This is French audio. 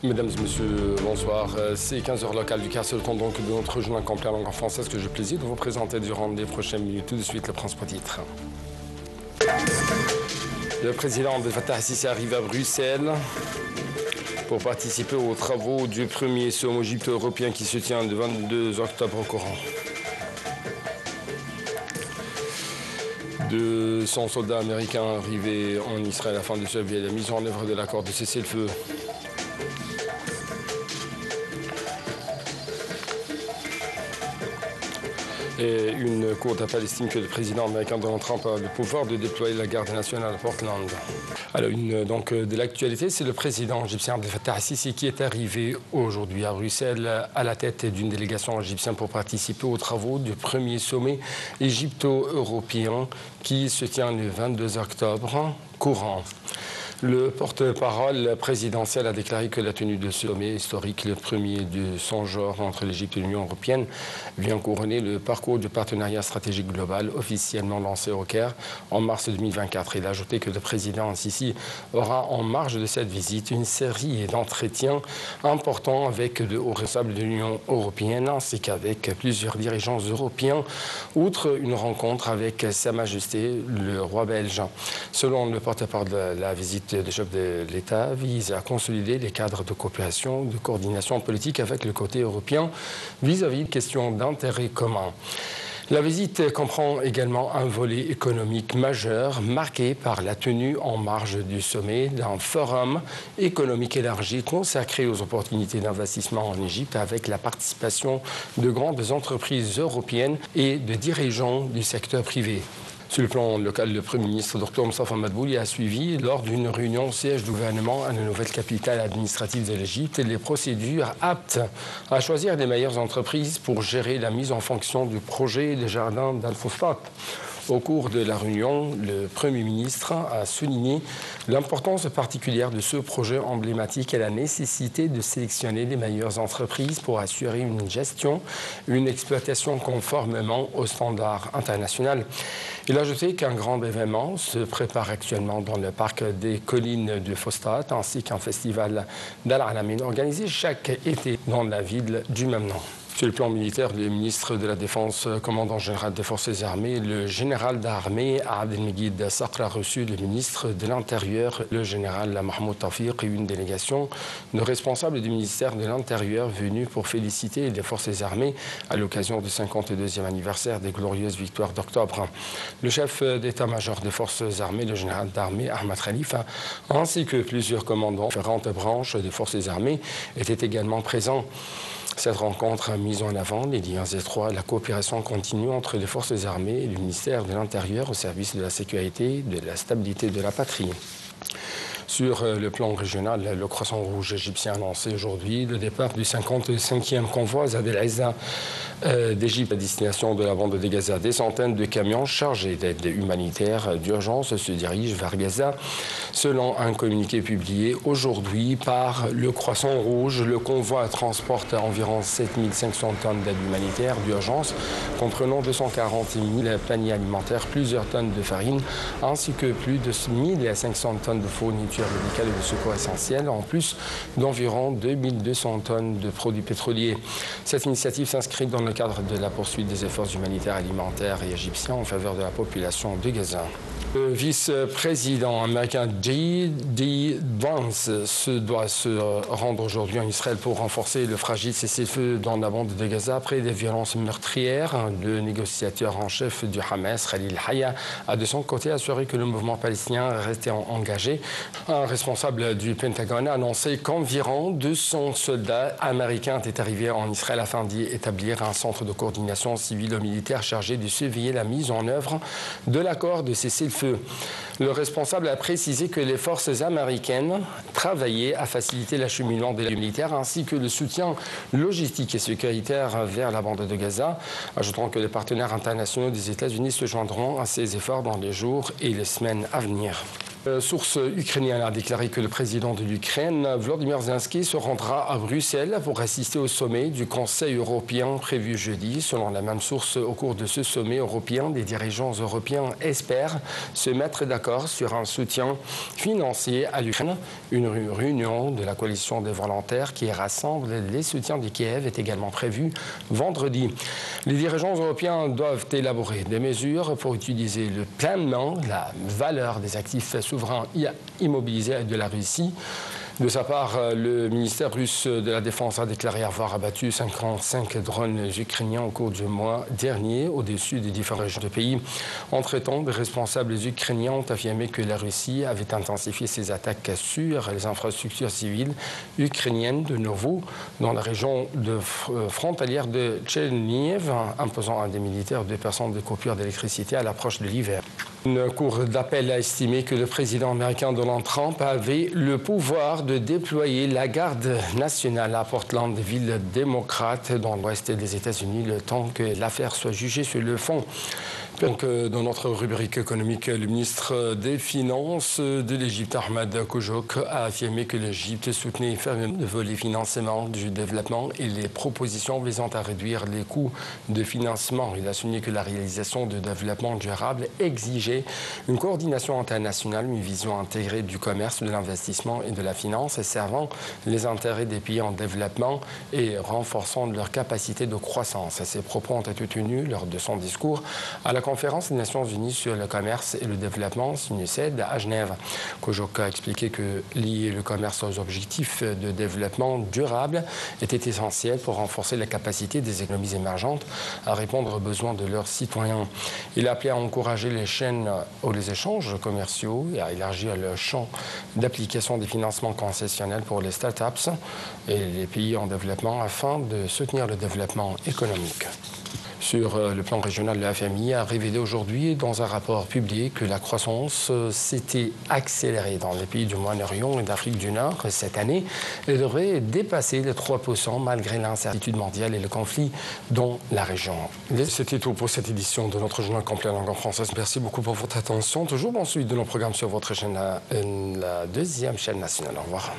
Mesdames et messieurs, bonsoir. C'est 15h local du quart, c'est le temps donc de notre journal complet en langue française que j'ai le plaisir de vous présenter durant les prochaines minutes. Tout de suite, le principal titre. Le président Abdel Fattah el-Sisi arrive à Bruxelles pour participer aux travaux du premier sommet égypto-européen qui se tient le 22 octobre courant. 200 soldats américains arrivés en Israël afin de surveiller la mise en œuvre de l'accord de cessez-le-feu. Et une cour d'appel estime que le président américain Donald Trump a le pouvoir de déployer la garde nationale à Portland. Alors, de l'actualité, c'est le président égyptien Abdel Fattah el-Sisi qui est arrivé aujourd'hui à Bruxelles à la tête d'une délégation égyptienne pour participer aux travaux du premier sommet égypto-européen qui se tient le 22 octobre courant. Le porte-parole présidentiel a déclaré que la tenue de ce sommet historique, le premier de son genre entre l'Égypte et l'Union européenne, vient couronner le parcours du partenariat stratégique global officiellement lancé au Caire en mars 2024. Il a ajouté que le président el-Sisi aura en marge de cette visite une série d'entretiens importants avec de hauts responsables de l'Union européenne ainsi qu'avec plusieurs dirigeants européens, outre une rencontre avec Sa Majesté le roi belge. Selon le porte-parole de la visite, le chef de l'État vise à consolider les cadres de coopération, de coordination politique avec le côté européen vis-à-vis de questions d'intérêt commun. La visite comprend également un volet économique majeur marqué par la tenue en marge du sommet d'un forum économique élargi consacré aux opportunités d'investissement en Égypte avec la participation de grandes entreprises européennes et de dirigeants du secteur privé. Sur le plan local, le Premier ministre Dr Moustapha Madbouli a suivi lors d'une réunion au siège du gouvernement à la nouvelle capitale administrative de l'Égypte les procédures aptes à choisir les meilleures entreprises pour gérer la mise en fonction du projet des jardins d'Al-Fustat. Au cours de la réunion, le Premier ministre a souligné l'importance particulière de ce projet emblématique et la nécessité de sélectionner les meilleures entreprises pour assurer une gestion, une exploitation conformément aux standards internationaux. Il a ajouté qu'un grand événement se prépare actuellement dans le parc des collines de Fustat ainsi qu'un festival d'Al-Alamin organisé chaque été dans la ville du même nom. Sur le plan militaire, le ministre de la Défense, commandant général des Forces armées, le général d'armée Abdelmegid Sakr a reçu le ministre de l'Intérieur, le général Mahmoud Tafiq, et une délégation de responsables du ministère de l'Intérieur venus pour féliciter les Forces armées à l'occasion du 52e anniversaire des glorieuses victoires d'octobre. Le chef d'état-major des Forces armées, le général d'armée Ahmad Khalifa, ainsi que plusieurs commandants de différentes branches des Forces armées étaient également présents. Cette rencontre a mis en avant les liens étroits et la coopération continue entre les forces armées et le ministère de l'Intérieur au service de la sécurité et de la stabilité de la patrie. Sur le plan régional, le Croissant Rouge égyptien a annoncé aujourd'hui le départ du 55e convoi Zad el-Izza d'Égypte à destination de la bande de Gaza. Des centaines de camions chargés d'aide humanitaire d'urgence se dirigent vers Gaza. Selon un communiqué publié aujourd'hui par le Croissant Rouge, le convoi transporte environ 7500 tonnes d'aide humanitaire d'urgence, comprenant 240 000 paniers alimentaires, plusieurs tonnes de farine, ainsi que plus de 1500 tonnes de fournitures médicales et de secours essentiels, en plus d'environ 2200 tonnes de produits pétroliers. Cette initiative s'inscrit dans le cadre de la poursuite des efforts humanitaires, alimentaires et égyptiens en faveur de la population de Gaza. Le vice-président américain J.D. Vance doit se rendre aujourd'hui en Israël pour renforcer le fragile cessez-le-feu dans la bande de Gaza après des violences meurtrières. Le négociateur en chef du Hamas, Khalil Haya, a de son côté assuré que le mouvement palestinien restait engagé. Un responsable du Pentagone a annoncé qu'environ 200 soldats américains étaient arrivés en Israël afin d'y établir un centre de coordination civilo-militaire chargé de surveiller la mise en œuvre de l'accord de cessez-le-feu. Le responsable a précisé que les forces américaines travaillaient à faciliter l'acheminement des militaires ainsi que le soutien logistique et sécuritaire vers la bande de Gaza, ajoutant que les partenaires internationaux des États-Unis se joindront à ces efforts dans les jours et les semaines à venir. Source ukrainienne a déclaré que le président de l'Ukraine, Volodymyr Zelensky, se rendra à Bruxelles pour assister au sommet du Conseil européen prévu jeudi. Selon la même source, au cours de ce sommet européen, les dirigeants européens espèrent se mettre d'accord sur un soutien financier à l'Ukraine. Une réunion de la coalition des volontaires qui rassemble les soutiens de Kiev est également prévue vendredi. Les dirigeants européens doivent élaborer des mesures pour utiliser pleinement la valeur des actifs souverain immobilisé de la Russie. De sa part, le ministère russe de la Défense a déclaré avoir abattu 55 drones ukrainiens au cours du mois dernier au-dessus des différentes régions du pays. Entre-temps, des responsables ukrainiens ont affirmé que la Russie avait intensifié ses attaques sur les infrastructures civiles ukrainiennes de nouveau dans la région frontalière de Tchernihiv, imposant à des militaires 2 personnes de coupure d'électricité à l'approche de l'hiver. Une cour d'appel a estimé que le président américain Donald Trump avait le pouvoir de déployer la garde nationale à Portland, ville démocrate dans l'ouest des États-Unis, le temps que l'affaire soit jugée sur le fond. Donc, dans notre rubrique économique, le ministre des Finances de l'Égypte, Ahmed Kojok, a affirmé que l'Égypte soutenait fermement le volet financement du développement et les propositions visant à réduire les coûts de financement. Il a souligné que la réalisation de développement durable exigeait une coordination internationale, une vision intégrée du commerce, de l'investissement et de la finance, servant les intérêts des pays en développement et renforçant leur capacité de croissance. Ces propos ont été tenus lors de son discours à la conférence des Nations Unies sur le commerce et le développement, SUNICED, à Genève. Kojok a expliqué que lier le commerce aux objectifs de développement durable était essentiel pour renforcer la capacité des économies émergentes à répondre aux besoins de leurs citoyens. Il a appelé à encourager les chaînes ou les échanges commerciaux et à élargir le champ d'application des financements concessionnels pour les start-up et les pays en développement afin de soutenir le développement économique. Sur le plan régional, le FMI a révélé aujourd'hui dans un rapport publié que la croissance s'était accélérée dans les pays du Moyen-Orient et d'Afrique du Nord cette année et devrait dépasser les 3% malgré l'incertitude mondiale et le conflit dans la région. C'était tout pour cette édition de notre journal complet en langue française. Merci beaucoup pour votre attention. Toujours bon suivi de nos programmes sur votre chaîne, la deuxième chaîne nationale. Au revoir.